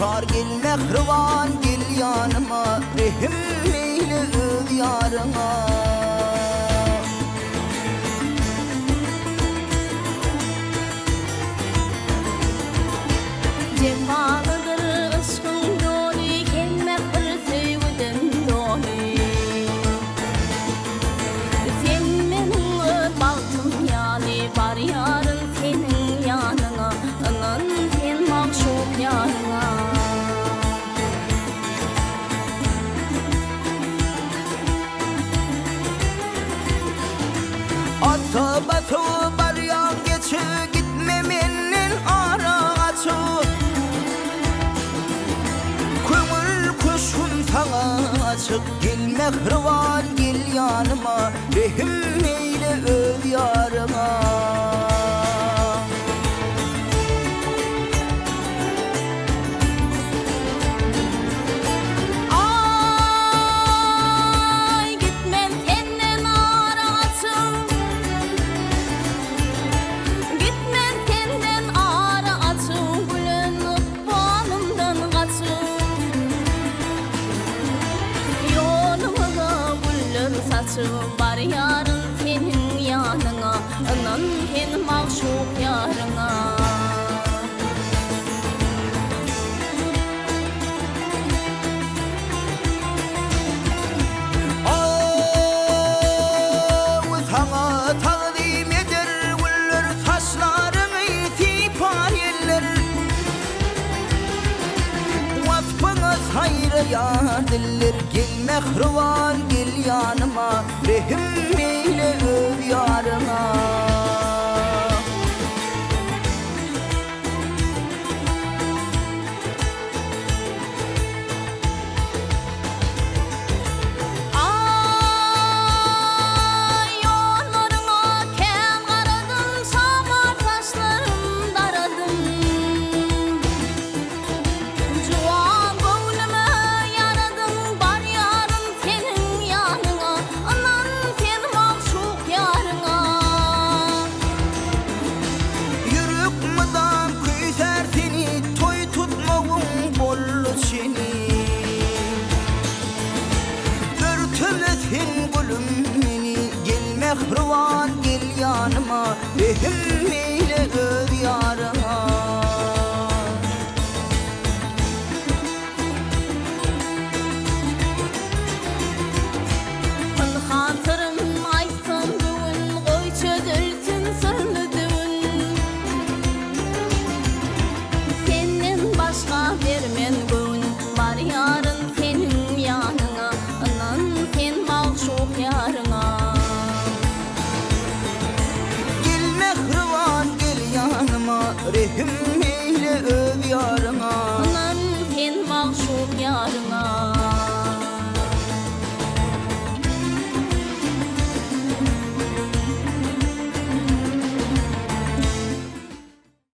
Çar gel mehriban gel yanıma, rehim eyle öz yarına. Cevalıdır ışkın dolu, gelmek bir sevdim dolu. Sen benim baltım yani, var yarın senin yanına, anan sen mahşuk yarına. Atı batı bar yan geçi, gitme menin ara açı. Kömür kuşun sana açık, gel mehriban gel yanıma, rehim eyle öz yarına. Var yarın senin yanına, anan sen mahşuk yarına. Sana takdim eder güller, taşların itipar yerler. Vakfına hayra yar diller, gel mehriban gel yanıma, rehim eyle öz yarına. Gülüm meni, gel mehriban gel yanıma, rehim